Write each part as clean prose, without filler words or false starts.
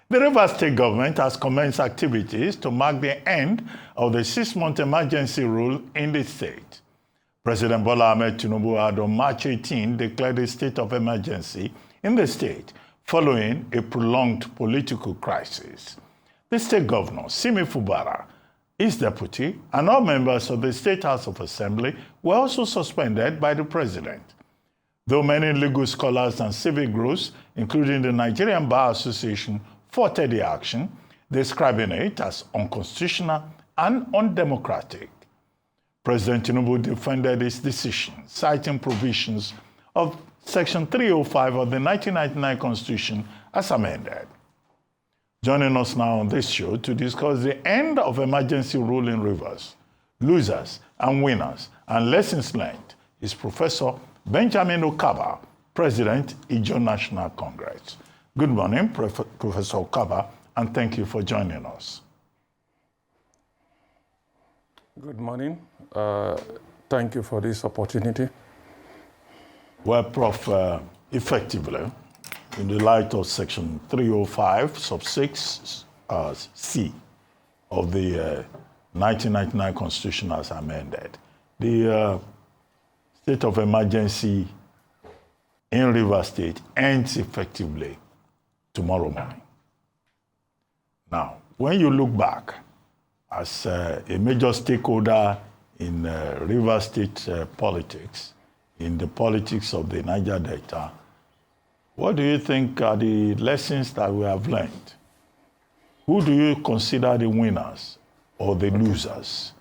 The Rivers State government has commenced activities to mark the end of the 6-month emergency rule in the state. President Bola Ahmed Tinubu had on March 18 declared a state of emergency in the state following a prolonged political crisis. The state governor, Simi Fubara, his deputy, and all members of the State House of Assembly were also suspended by the president. Though many legal scholars and civic groups, including the Nigerian Bar Association, faulted the action, describing it as unconstitutional and undemocratic. President Tinubu defended his decision, citing provisions of Section 305 of the 1999 Constitution as amended. Joining us now on this show to discuss the end of emergency rule in Rivers, losers and winners, and lessons learned is Professor Benjamin Okaba, President, Ijaw National Congress. Good morning, Professor Okaba, and thank you for joining us. Good morning. Thank you for this opportunity. Well, Prof, effectively, in the light of Section 305, sub 6, C of the 1999 Constitution as amended, the state of emergency in Rivers State ends effectively tomorrow morning. Now, when you look back as a major stakeholder in Rivers State politics, in the politics of the Niger Delta, what do you think are the lessons that we have learned? Who do you consider the winners or the losers?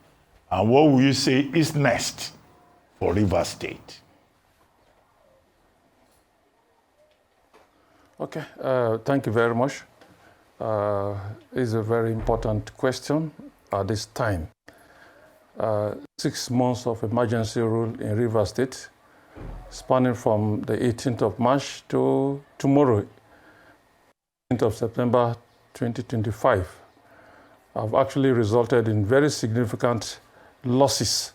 And what will you say is next for Rivers State? Okay, thank you very much. It's a very important question at this time. 6 months of emergency rule in Rivers State, spanning from the 18th of March to tomorrow, 18th of September 2025, have actually resulted in very significant losses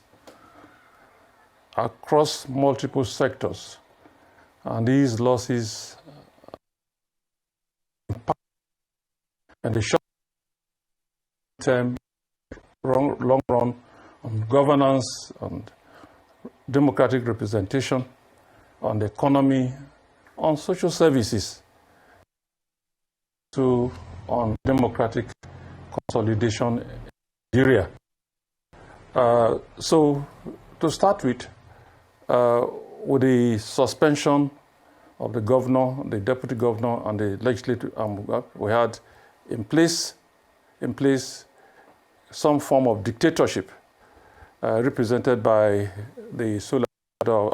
across multiple sectors. And these losses and the short term, long run on governance, on democratic representation, on the economy, on social services, on democratic consolidation in Nigeria. So to start with the suspension of the governor, the deputy governor, and the legislature, we had in place some form of dictatorship represented by the Solar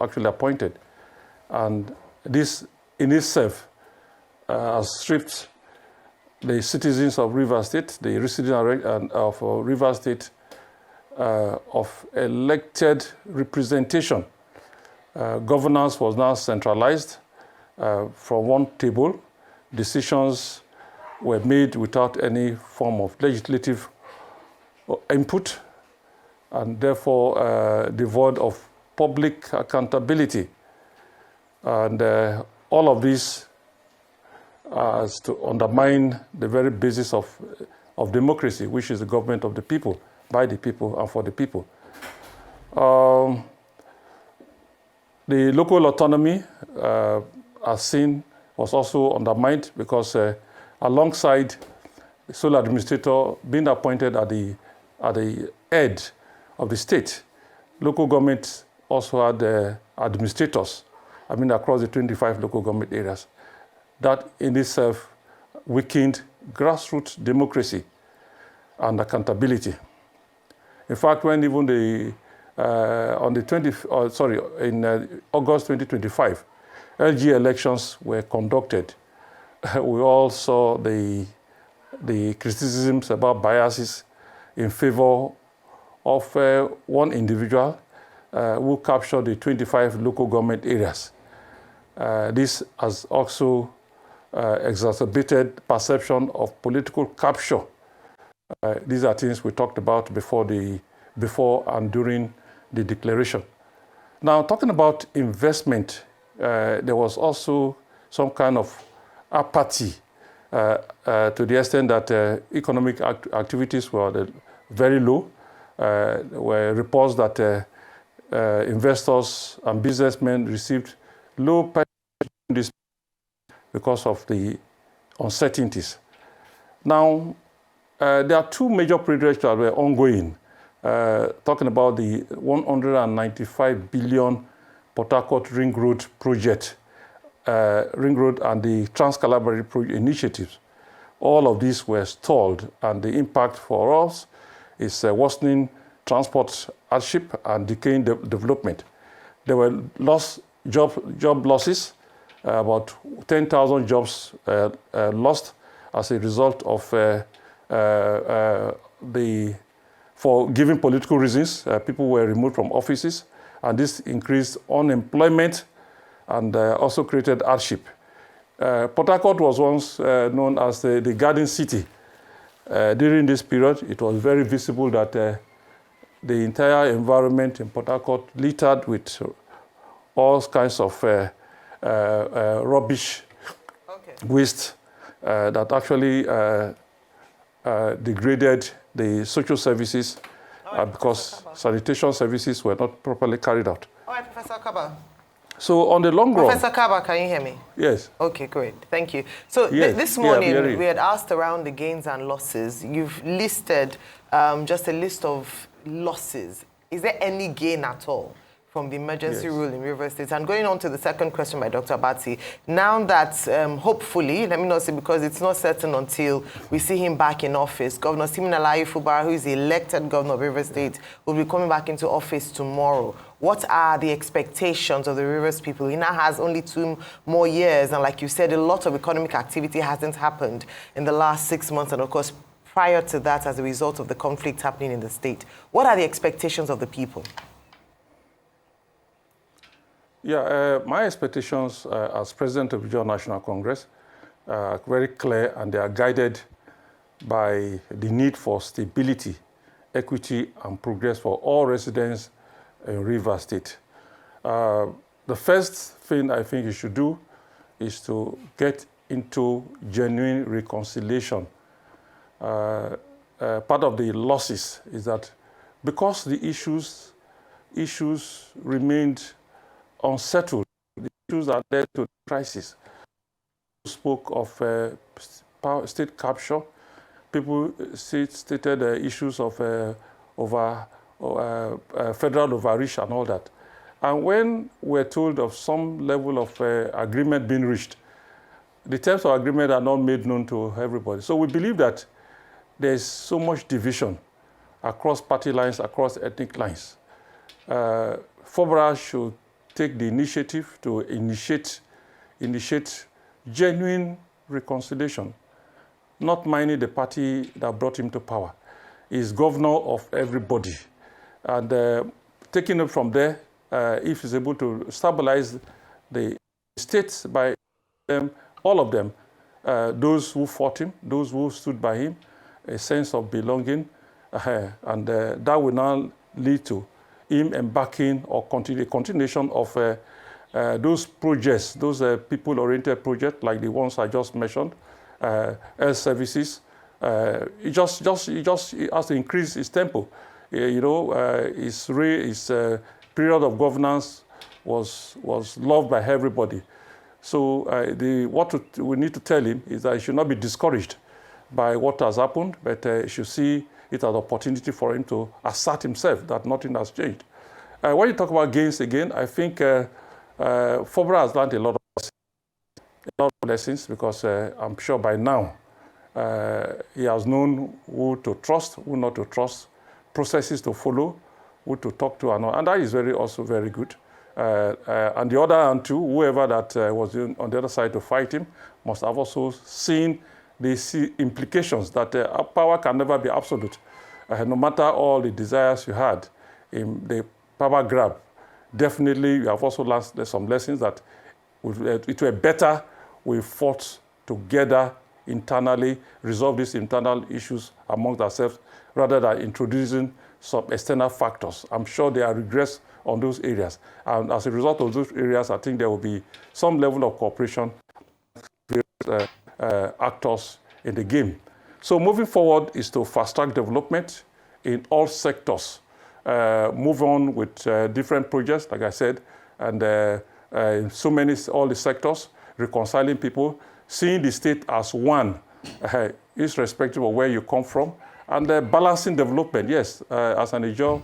actually appointed. And this in itself has stripped the citizens of Rivers State, the residents of Rivers State, of elected representation. Governance was now centralized from one table. Decisions were made without any form of legislative input, and therefore devoid of public accountability. And all of this is to undermine the very basis of democracy, which is the government of the people, by the people, and for the people. The local autonomy, as seen, was also undermined because alongside the sole administrator being appointed at the head of the state, local governments also had administrators, across the 25 local government areas. That in itself weakened grassroots democracy and accountability. In fact, when even in August 2025, LG elections were conducted, we all saw the criticisms about biases in favor of one individual who captured the 25 local government areas. This has also exacerbated perception of political capture. These are things we talked about before and during the declaration. Now, talking about investment, there was also some kind of apathy to the extent that economic activities were very low. There were reports that investors and businessmen received low pay because of the uncertainties. Now, there are two major projects that were ongoing, talking about the 195 billion Port Harcourt Ring Road project, Ring Road and the Trans-Calabar initiatives. All of these were stalled, and the impact for us is worsening transport hardship and decaying development. There were job losses, about 10,000 jobs lost as a result of for giving political reasons, people were removed from offices, and this increased unemployment and also created hardship. Port Harcourt was once known as the Garden City. During this period, it was very visible that the entire environment in Port Harcourt littered with all kinds of rubbish, waste that actually degraded the social services because sanitation services were not properly carried out. All right, Professor Okaba. So on the long run... Professor Okaba, can you hear me? Yes. Okay, great. Thank you. So yes. This morning, we had asked around the gains and losses. You've listed just a list of losses. Is there any gain at all from the emergency rule in Rivers State? And going on to the second question by Dr. Abati, now that hopefully, let me not say because it's not certain until we see him back in office, Governor Siminalayi Fubara, who is the elected governor of Rivers State, will be coming back into office tomorrow. What are the expectations of the Rivers people? He now has only 2 more years, and like you said, a lot of economic activity hasn't happened in the last 6 months, and of course, prior to that, as a result of the conflict happening in the state. What are the expectations of the people? Yeah, my expectations as president of Ijaw National Congress are very clear, and they are guided by the need for stability, equity, and progress for all residents in Rivers State. The first thing I think you should do is to get into genuine reconciliation. Part of the losses is that because the issues remained unsettled, the issues that led to the crisis. People spoke of state capture. People stated issues of federal overreach and all that. And when we're told of some level of agreement being reached, the terms of agreement are not made known to everybody. So we believe that there's so much division across party lines, across ethnic lines. FOBRA should take the initiative to initiate genuine reconciliation, not minding the party that brought him to power. He's governor of everybody. And taking it from there, if he's able to stabilize the states by them, all of them, those who fought him, those who stood by him, a sense of belonging, and that will now lead to him embarking or continuation of those projects, those people-oriented projects like the ones I just mentioned, health services. He just has to increase his tempo. His period of governance was loved by everybody. So what we need to tell him is that he should not be discouraged by what has happened, but he should see it as an opportunity for him to assert himself that nothing has changed. When you talk about gains again, I think FOBRA has learned a lot of lessons because I'm sure by now he has known who to trust, who not to trust, processes to follow, who to talk to, and that is also very good. And the other hand too, whoever that was on the other side to fight him must have also seen the implications that power can never be absolute. No matter all the desires you had in the power grab, definitely you have also learned some lessons that it were better we fought together internally, resolve these internal issues amongst ourselves, rather than introducing some external factors. I'm sure there are regrets on those areas. And as a result of those areas, I think there will be some level of cooperation actors in the game. So moving forward is to fast-track development in all sectors. Move on with different projects, like I said, and all the sectors, reconciling people, seeing the state as one, irrespective of where you come from, and balancing development. Yes, as an Ijaw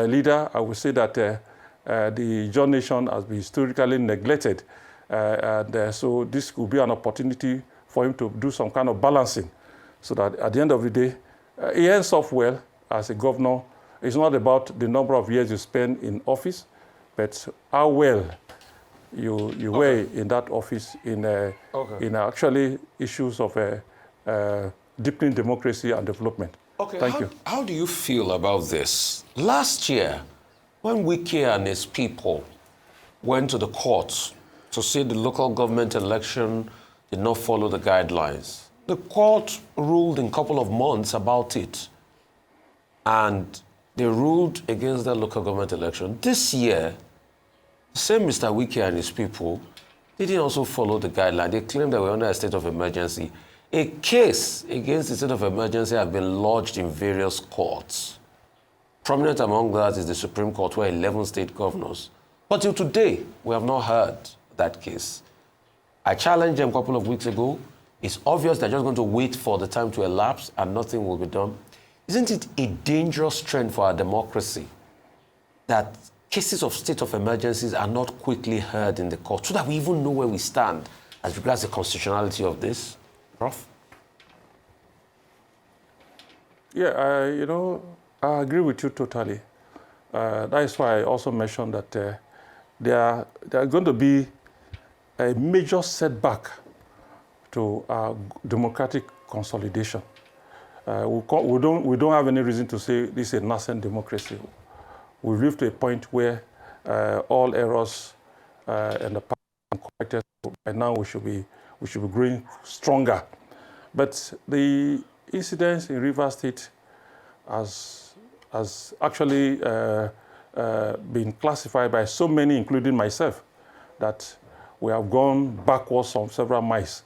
leader, I would say that the Ijaw nation has been historically neglected. So this could be an opportunity for him to do some kind of balancing, so that at the end of the day, he ends up well as a governor. It's not about the number of years you spend in office, but how well you were in that office in actually issues of deepening democracy and development. Okay, Thank you. How do you feel about this? Last year, when Wike and his people went to the courts to say the local government election did not follow the guidelines, the court ruled in a couple of months about it. And they ruled against that local government election. This year, the same Mr. Wike and his people didn't also follow the guideline. They claimed they were under a state of emergency. A case against the state of emergency has been lodged in various courts. Prominent among that is the Supreme Court, where 11 state governors. But till today, we have not heard that case. I challenged them a couple of weeks ago. It's obvious they're just going to wait for the time to elapse and nothing will be done. Isn't it a dangerous trend for our democracy that cases of state of emergencies are not quickly heard in the court, so that we even know where we stand as regards the constitutionality of this? Prof? Yeah, I agree with you totally. That is why I also mentioned that there are going to be a major setback to democratic consolidation. We don't have any reason to say this is a nascent democracy. We've reached to a point where all errors in the past are corrected. And now we should be growing stronger. But the incidents in Rivers State has actually been classified by so many, including myself, that we have gone backwards on several miles.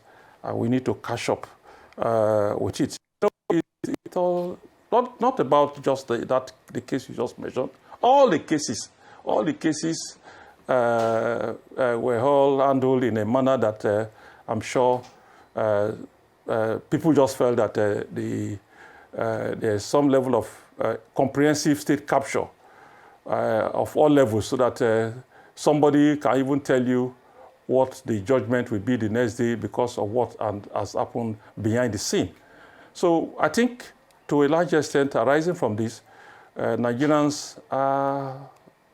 We need to catch up with it. It's all not about just the case you just mentioned. All the cases were all handled in a manner that I'm sure people just felt that there's some level of comprehensive state capture of all levels, so that somebody can even tell you what the judgment will be the next day because of what has happened behind the scene. So I think, to a large extent, arising from this, Nigerians are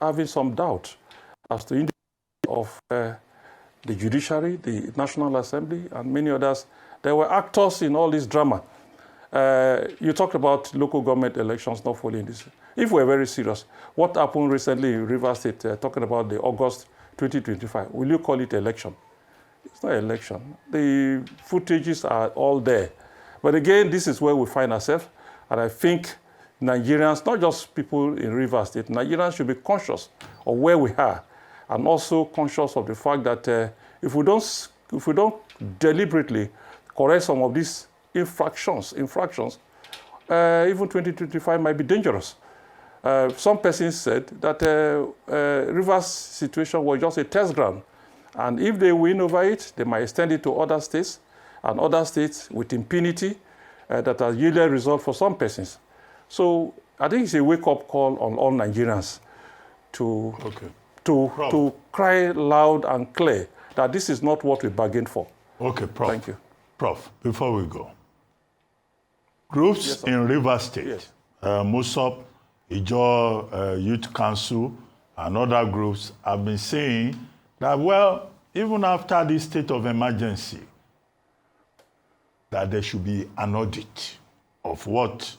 having some doubt as to the independence of the judiciary, the National Assembly, and many others. There were actors in all this drama. You talked about local government elections not following this. If we're very serious, what happened recently in Rivers State, talking about the August 2025, will you call it election? It's not election. The footages are all there. But again, this is where we find ourselves. And I think Nigerians, not just people in Rivers State, Nigerians should be conscious of where we are, and also conscious of the fact that if we don't deliberately correct some of these infractions, even 2025 might be dangerous. Some persons said that Rivers situation was just a test ground, and if they win over it, they might extend it to other states, and other states with impunity that has yielded results for some persons. So I think it's a wake-up call on all Nigerians to cry loud and clear that this is not what we bargained for. Okay, Prof. Thank you. Prof, before we go, groups Yes, in Rivers State, yes. Musop, Ijaw Youth Council, and other groups have been saying that, well, even after this state of emergency, that there should be an audit of what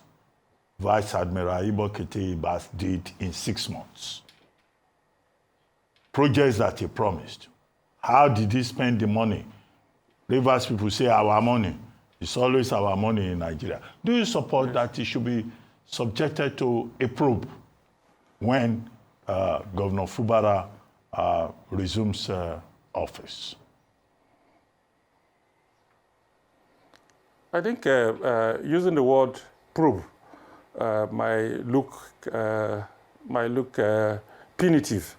Vice Admiral Ibokete did in 6 months. Projects that he promised. How did he spend the money? Rivers people say our money. It's always our money in Nigeria. Do you support that it should be subjected to a probe when Governor Fubara resumes office? I think using the word probe might look punitive.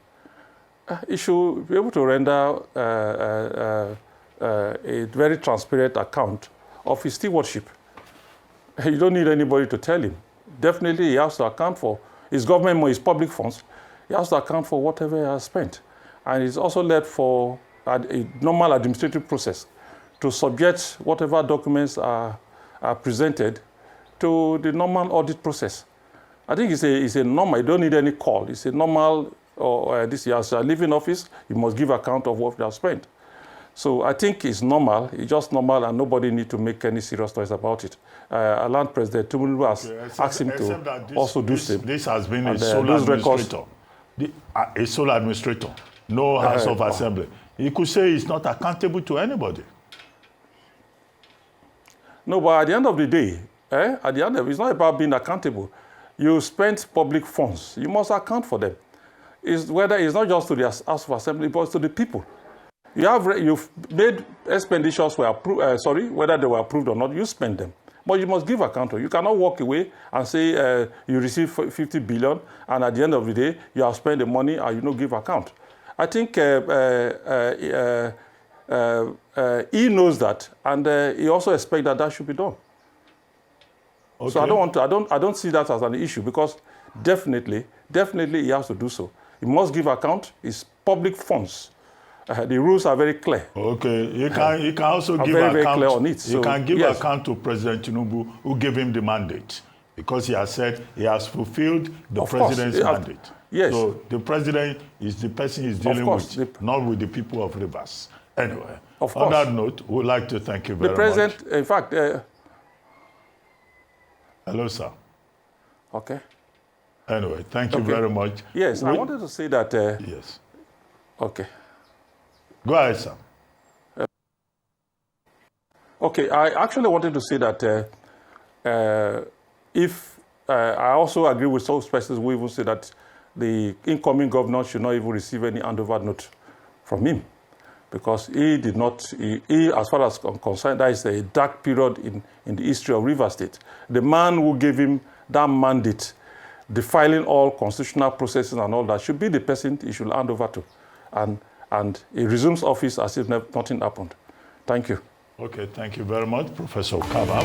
It should be able to render a very transparent account of his stewardship. You don't need anybody to tell him. Definitely, he has to account for his government money, his public funds. He has to account for whatever he has spent. And it's also led for a normal administrative process to subject whatever documents are presented to the normal audit process. I think it's a normal, you don't need any call. It's a normal, this year, as you leave in office, you must give account of what you have spent. So I think it's normal, it's just normal, and nobody needs to make any serious noise about it. I learned President Tinubu has asked him to also do same. This has been a sole administrator. A sole administrator, no House of Assembly. He could say he's not accountable to anybody. No, but at the end of the day, it's not about being accountable. You spent public funds. You must account for them. It's not just to the House of Assembly, but to the people. You've made expenditures whether they were approved or not, you spend them. But you must give account. You cannot walk away and say you received 50 billion, and at the end of the day, you have spent the money and you don't give account. I think he knows that, and he also expects that should be done. Okay. So I don't see that as an issue, because definitely he has to do so. He must give account. It's public funds. The rules are very clear. Okay, he can also give account. Very clear on it. So, he can give account to President Tinubu, who gave him the mandate, because he has said he has fulfilled the president's mandate. Yes. So the president is the person he's dealing with, not with the people of Rivers. Anyway, on that note, we'd like to thank you very much. The president, in fact. Hello, sir. Okay. Anyway, thank you very much. Yes, I wanted to say that. Yes. Okay. Go ahead, sir. Okay, I actually wanted to say that I also agree with some persons who even say that the incoming governor should not even receive any handover note from him, because he did not, as far as I'm concerned, that is a dark period in the history of Rivers State. The man who gave him that mandate, defiling all constitutional processes and all that, should be the person he should hand over to. And he resumes office as if nothing happened. Thank you. Okay, thank you very much, Professor Okaba.